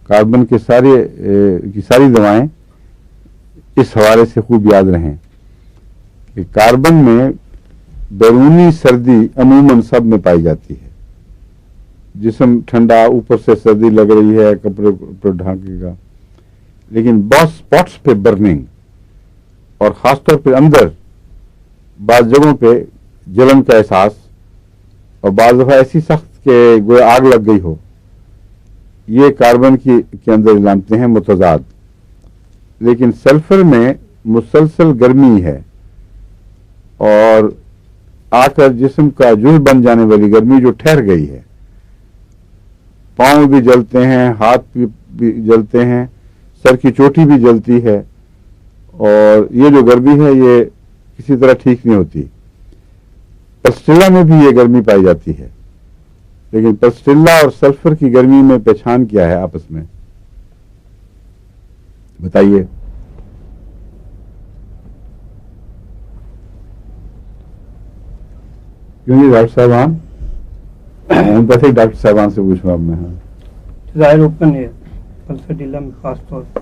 کاربن کی ساری دوائیں اس حوالے سے خوب یاد رہیں کہ کاربن میں بیرونی سردی عموماً سب میں پائی جاتی ہے. جسم ٹھنڈا, اوپر سے سردی لگ رہی ہے, کپڑے پر ڈھانکے گا, لیکن بہت اسپاٹس پہ برننگ, اور خاص طور پہ اندر بعض جگہوں پہ جلن کا احساس, اور بعض دفعہ ایسی سخت کہ گویا آگ لگ گئی ہو. یہ کاربن کے اندر علامتیں ہیں متضاد. لیکن سلفر میں مسلسل گرمی ہے, اور آ کر جسم کا جز بن جانے والی گرمی جو ٹھہر گئی ہے. پاؤں بھی جلتے ہیں, ہاتھ بھی جلتے ہیں, سر کی چوٹی بھی جلتی ہے, اور یہ جو گرمی ہے یہ کسی طرح ٹھیک نہیں ہوتی. پسٹیلا میں بھی یہ گرمی پائی جاتی ہے, لیکن پسٹیلا اور سلفر کی گرمی میں پہچان کیا ہے آپس میں بتائیے؟ کیوں جی ڈاکٹر صاحبان, ایسے ڈاکٹر صاحبان سے پوچھوں اب میں. ہاں ظاہر اوپن ہے پلسڈیلا میں خاص طور پر.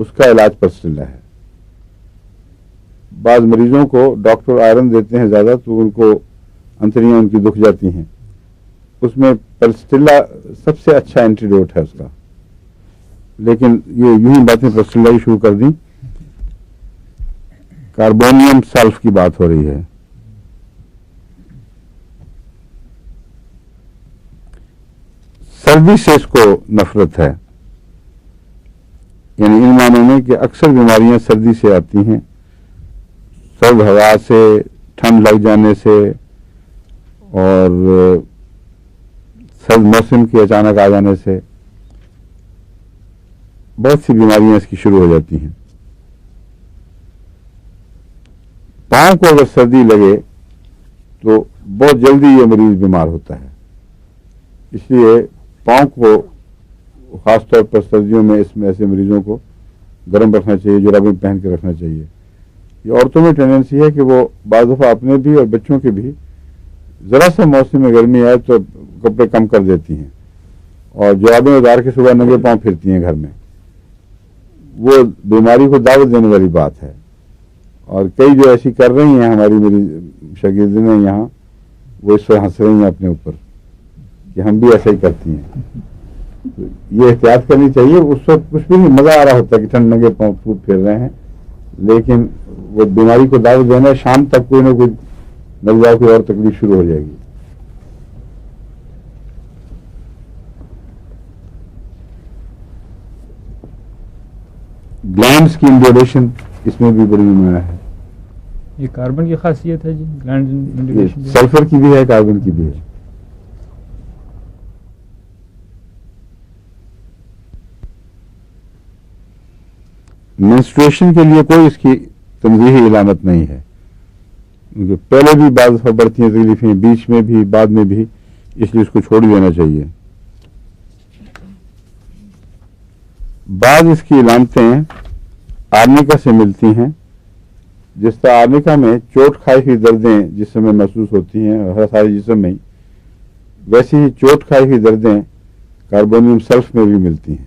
اس کا علاج پرسٹیلا ہے. بعض مریضوں کو ڈاکٹر آئرن دیتے ہیں زیادہ تو ان کو انتڑیاں ان کی دکھ جاتی ہیں. اس میں پرسٹیلا سب سے اچھا اینٹیڈوٹ ہے اس کا. لیکن یہ یوں ہی باتیں پرسٹیلا ہی شروع کر دیں. کاربونیم سلف کی بات ہو رہی ہے. سردی سے اس کو نفرت ہے، یعنی ان معنوں میں کہ اکثر بیماریاں سردی سے آتی ہیں، سرد ہوا سے، ٹھنڈ لگ جانے سے، اور سرد موسم کے اچانک آ جانے سے بہت سی بیماریاں اس کی شروع ہو جاتی ہیں. پاؤں کو اگر سردی لگے تو بہت جلدی یہ مریض بیمار ہوتا ہے. اس لیے پاؤں کو خاص طور پر سردیوں میں اس میں ایسے مریضوں کو گرم رکھنا چاہیے، جرابیں پہن کے رکھنا چاہیے. یہ عورتوں میں ٹینڈنسی ہے کہ وہ بعض دفعہ اپنے بھی اور بچوں کے بھی ذرا سا موسم میں گرمی آئے تو کپڑے کم کر دیتی ہیں اور جرابیں اتار کے صبح ننگے پاؤں پھرتی ہیں گھر میں. وہ بیماری کو دعوت دینے والی بات ہے. اور کئی جو ایسی کر رہی ہیں ہماری میری شاگردیں یہاں، وہ اس وقت ہنس رہی ہیں اپنے اوپر کہ ہم بھی ایسا ہی کرتی ہیں. تو یہ احتیاط کرنی چاہیے. اس وقت کچھ بھی نہیں، مزہ آ رہا ہوتا ہے کہ ٹھنڈ ننگے پاؤں پھر رہے ہیں، لیکن وہ بیماری کو دعوت دینا ہے. شام تک کوئی نہ کوئی نظر کوئی اور تکلیف شروع ہو جائے گی. گلینڈز کی انڈیولیشن اس میں بھی بڑی نمایاں ہے. یہ کاربن کی خاصیت ہے جی، گلینڈ انڈیولیشن سلفر کی بھی ہے، کاربن کی بھی ہے. منسٹریشن کے لیے کوئی اس کی تنظیحی علامت نہیں ہے، کیونکہ پہلے بھی بعض دفعہ بڑھتی ہیں تکلیفیں، بیچ میں بھی، بعد میں بھی، اس لیے اس کو چھوڑ دینا چاہیے. بعض اس کی علامتیں آرنیکا سے ملتی ہیں. جس طرح آرنیکا میں چوٹ کھائی ہوئی دردیں جسم میں محسوس ہوتی ہیں ہر سارے جسم میں، ویسے ہی چوٹ کھائی ہوئی دردیں کاربونیم سلف میں بھی ملتی ہیں.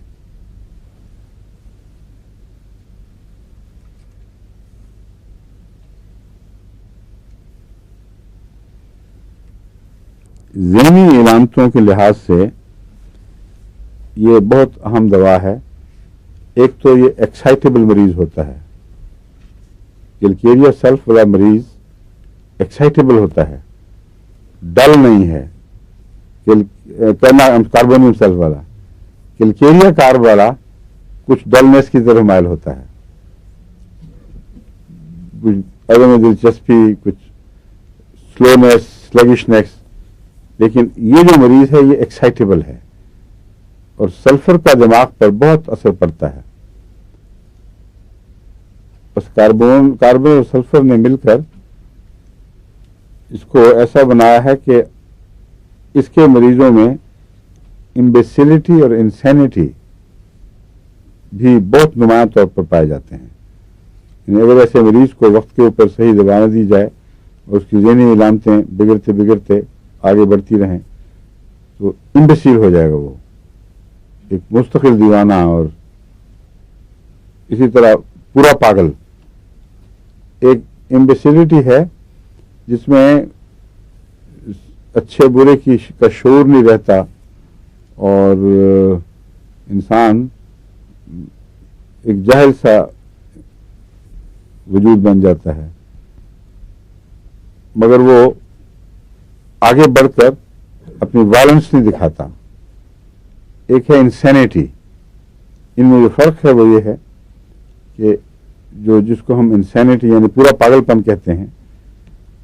ذہنی علامتوں کے لحاظ سے یہ بہت اہم دوا ہے. ایک تو یہ ایکسائٹیبل مریض ہوتا ہے. کلکیریا سلف والا مریض ایکسائٹیبل ہوتا ہے، ڈل نہیں ہے. کاربونیم سلف والا، کلکیریا کارب والا کچھ ڈلنس کی طرف مائل ہوتا ہے، کچھ عدم دلچسپی، کچھ سلونیس، سلگشنیس. لیکن یہ جو مریض ہے یہ ایکسائٹیبل ہے، اور سلفر کا دماغ پر بہت اثر پڑتا ہے. بس کاربن اور سلفر نے مل کر اس کو ایسا بنایا ہے کہ اس کے مریضوں میں امبیسلٹی اور انسینٹی بھی بہت نمایاں طور پر پائے جاتے ہیں. یعنی اگر ایسے مریض کو وقت کے اوپر صحیح دوا نہ دی جائے اور اس کی ذہنی علامتیں بگڑتے بگڑتے آگے بڑھتی رہیں تو امبیسل ہو جائے گا، وہ ایک مستقل دیوانہ اور اسی طرح پورا پاگل. ایک امبیسلٹی ہے جس میں اچھے برے کا شعور نہیں رہتا اور انسان ایک جاہل سا وجود بن جاتا ہے، مگر وہ آگے بڑھ کر اپنی وائلنس نہیں دکھاتا. ایک ہے انسینٹی. ان میں جو فرق ہے وہ یہ ہے کہ جس کو ہم انسینٹی یعنی پورا پاگل پن کہتے ہیں،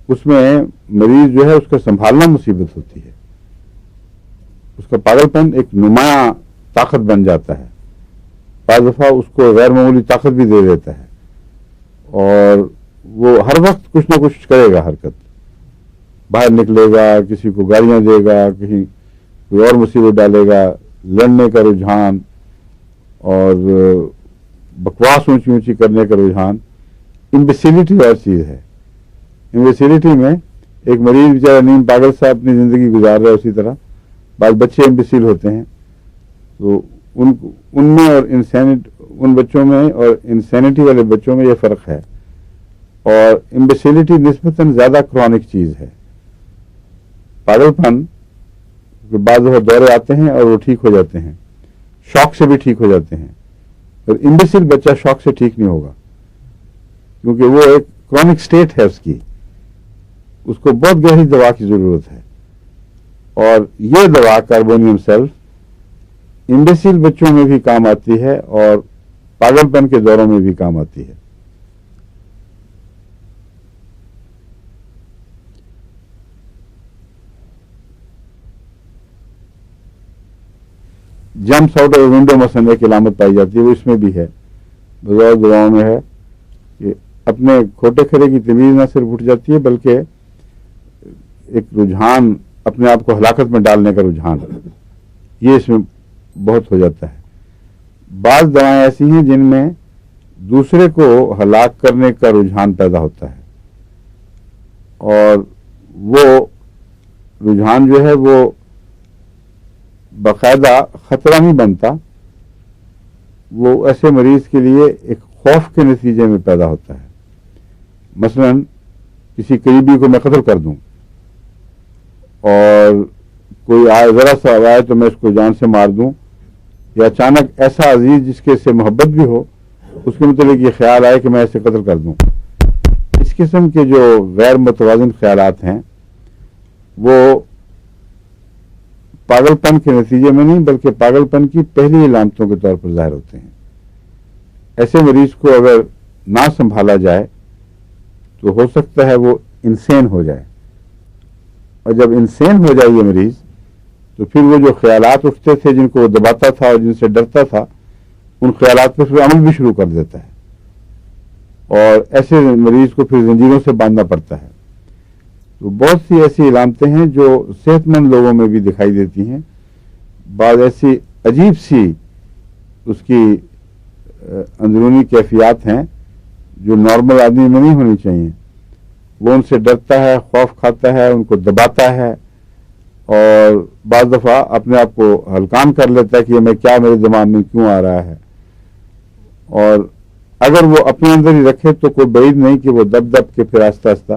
اس میں مریض جو ہے اس کا سنبھالنا مصیبت ہوتی ہے. اس کا پاگل پن ایک نمایاں طاقت بن جاتا ہے. بعض دفعہ اس کو غیر معمولی طاقت بھی دے دیتا ہے اور وہ ہر وقت کچھ نہ کچھ کرے گا، حرکت، باہر نکلے گا، کسی کو گالیاں دے گا، کہیں کوئی اور مصیبت ڈالے گا، لڑنے کا رجحان اور بکواس اونچی اونچی کرنے کا رجحان. امبیسلٹی اور چیز ہے. امبیسلٹی میں ایک مریض بیچارہ نیم پاگل سا اپنی زندگی گزار رہا ہے. اسی طرح بعض بچے امبیسل ہوتے ہیں تو ان میں اور ان بچوں میں اور انسینٹی والے بچوں میں یہ فرق ہے. اور امبیسیلٹی نسبتاً زیادہ کرونک چیز ہے. پاگل پن بعض دفعہ دورے آتے ہیں اور وہ ٹھیک ہو جاتے ہیں, شوق سے بھی ٹھیک ہو جاتے ہیں. اور امبیسل بچہ شوق سے ٹھیک نہیں ہوگا, کیونکہ وہ ایک کرونک سٹیٹ ہے اس کو بہت گہری دوا کی ضرورت ہے. اور یہ دوا کاربونیم سیلف امبیسل بچوں میں بھی کام آتی ہے اور پاگل پن کے دوروں میں بھی کام آتی ہے. جمپس آؤٹ آف ونڈو مثلاً ایک علامت پائی جاتی ہے, وہ اس میں بھی ہے, بغیر دواؤں میں ہے کہ اپنے کھوٹے کھڑے کی تمیز نہ صرف اٹھ جاتی ہے بلکہ ایک رجحان, اپنے آپ کو ہلاکت میں ڈالنے کا رجحان, یہ اس میں بہت ہو جاتا ہے. بعض دوائیں ایسی ہیں جن میں دوسرے کو ہلاک کرنے کا رجحان پیدا ہوتا ہے, اور وہ رجحان جو ہے وہ باقاعدہ خطرہ نہیں بنتا, وہ ایسے مریض کے لیے ایک خوف کے نتیجے میں پیدا ہوتا ہے. مثلا کسی قریبی کو میں قتل کر دوں اور کوئی آئے ذرا سا آئے تو میں اس کو جان سے مار دوں, یا اچانک ایسا عزیز جس کے سے محبت بھی ہو اس کے متعلق یہ خیال آئے کہ میں اسے قتل کر دوں. اس قسم کے جو غیر متوازن خیالات ہیں وہ پاگل پن کے نتیجے میں نہیں بلکہ پاگل پن کی پہلی علامتوں کے طور پر ظاہر ہوتے ہیں. ایسے مریض کو اگر نہ سنبھالا جائے تو ہو سکتا ہے وہ انسین ہو جائے, اور جب انسین ہو جائے یہ مریض تو پھر وہ جو خیالات اٹھتے تھے جن کو وہ دباتا تھا اور جن سے ڈرتا تھا ان خیالات پر پھر عمل بھی شروع کر دیتا ہے, اور ایسے مریض کو پھر زنجیروں سے باندھنا پڑتا ہے. تو بہت سی ایسی علامتیں ہیں جو صحت مند لوگوں میں بھی دکھائی دیتی ہیں. بعض ایسی عجیب سی اس کی اندرونی کیفیات ہیں جو نارمل آدمی میں نہیں ہونی چاہیے. وہ ان سے ڈرتا ہے, خوف کھاتا ہے, ان کو دباتا ہے, اور بعض دفعہ اپنے آپ کو ہلکان کر لیتا ہے کہ یہ میں کیا, میرے دماغ میں کیوں آ رہا ہے. اور اگر وہ اپنے اندر ہی رکھے تو کوئی بعید نہیں کہ وہ دب دب کے پھر آہستہ آہستہ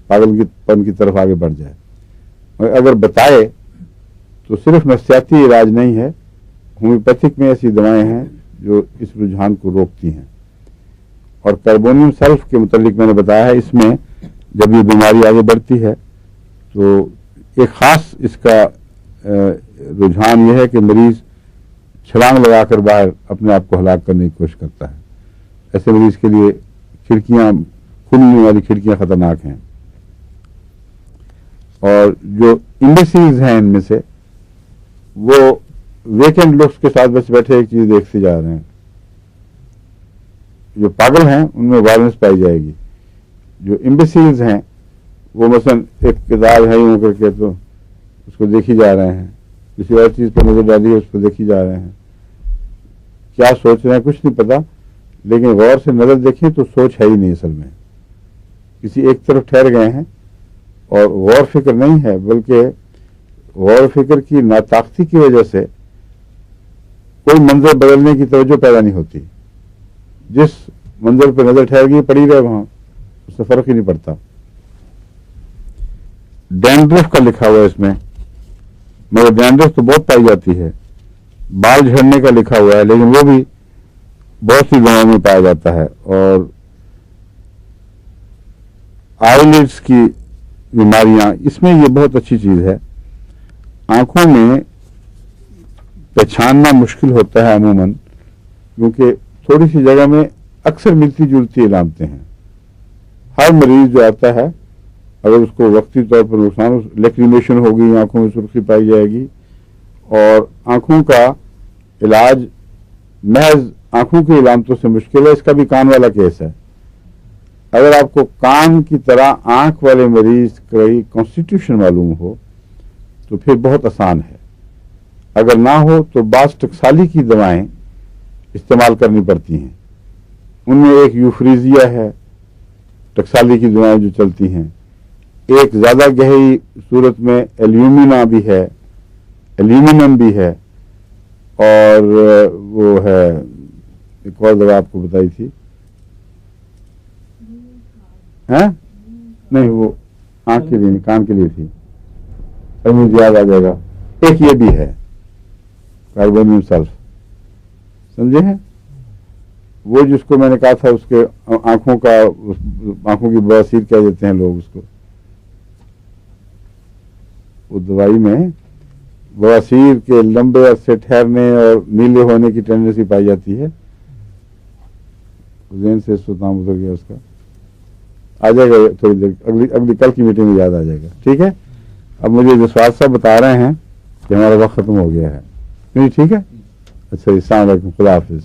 پاگل کی پن کی طرف آگے بڑھ جائے. اور اگر بتائے تو صرف نفسیاتی علاج نہیں ہے, ہومیوپیتھک میں ایسی دوائیں ہیں جو اس رجحان کو روکتی ہیں. اور کاربونیم سلف کے متعلق میں نے بتایا ہے, اس میں جب یہ بیماری آگے بڑھتی ہے تو ایک خاص اس کا رجحان یہ ہے کہ مریض چھلانگ لگا کر باہر اپنے آپ کو ہلاک کرنے کی کوشش کرتا ہے. ایسے مریض کے لیے کھڑکیاں, کھلنے والی کھڑکیاں خطرناک ہیں. اور جو امبیسیلز ہیں ان میں سے وہ ویکنڈ لکس کے ساتھ بس بیٹھے ایک چیز دیکھتے جا رہے ہیں. جو پاگل ہیں ان میں وائلنس پائی جائے گی. جو امبیسیلز ہیں وہ مثلا ایک کتاب ہے یوں کر کے تو اس کو دیکھی جا رہے ہیں, کسی اور چیز پر نظر ڈالی ہے اس کو دیکھی جا رہے ہیں, کیا سوچ رہے ہیں کچھ نہیں پتا, لیکن غور سے نظر دیکھیں تو سوچ ہے ہی نہیں اصل میں. کسی ایک طرف ٹھہر گئے ہیں اور غور فکر نہیں ہے بلکہ غور فکر کی ناطاقتی کی وجہ سے کوئی منظر بدلنے کی توجہ پیدا نہیں ہوتی. جس منظر پہ نظر ٹھہر گئی پڑی رہے وہاں, اس سے فرق ہی نہیں پڑتا. ڈینڈرف کا لکھا ہوا ہے اس میں, مگر ڈینڈرف تو بہت پائی جاتی ہے. بال جھڑنے کا لکھا ہوا ہے لیکن وہ بھی بہت سی جگہوں میں پایا جاتا ہے. اور آئیلٹس کی بیماریاں, اس میں یہ بہت اچھی چیز ہے. آنکھوں میں پہچاننا مشکل ہوتا ہے عموماً, کیونکہ تھوڑی سی جگہ میں اکثر ملتی جلتی علامتیں ہیں. ہر مریض جو آتا ہے اگر اس کو وقتی طور پر نقصان, لیکریمیشن ہوگی, آنکھوں میں سرخی پائی جائے گی, اور آنکھوں کا علاج محض آنکھوں کی علامتوں سے مشکل ہے. اس کا بھی کان والا کیس ہے. اگر آپ کو کان کی طرح آنکھ والے مریض کا کانسٹیٹیوشن معلوم ہو تو پھر بہت آسان ہے. اگر نہ ہو تو بعض ٹکسالی کی دوائیں استعمال کرنی پڑتی ہیں. ان میں ایک یوفریزیا ہے, ٹکسالی کی دوائیں جو چلتی ہیں. ایک زیادہ گہری صورت میں ایلیومینم بھی ہے, اور وہ ہے ایک اور دوا آپ کو بتائی تھی ہیں؟ نہیں وہ آنکھ کے لیے نہیں، کان کے لیے تھی، ابھی مجھے یاد آ جائے گا. ایک یہ بھی ہے کاربونیم سلف، سمجھے ہیں؟ وہ جس کو میں نے کہا تھا اس کے آنکھوں کی بواسیر کہہ دیتے ہیں لوگ اس کو، وہ دوائی میں بواسیر کے لمبے عرصے ٹھہرنے اور نیلے ہونے کی ٹینڈنسی پائی جاتی ہے. ذہن سے اس کو نام اتر گیا اس کا، آ جائے گا تھوڑی دیر، اگلی کل کی میٹنگ میں یاد آ جائے گا. ٹھیک ہے. اب مجھے جسواد صاحب بتا رہے ہیں کہ ہمارا وقت ختم ہو گیا ہے. نہیں ٹھیک ہے. اچھا السلام علیکم، خدا حافظ.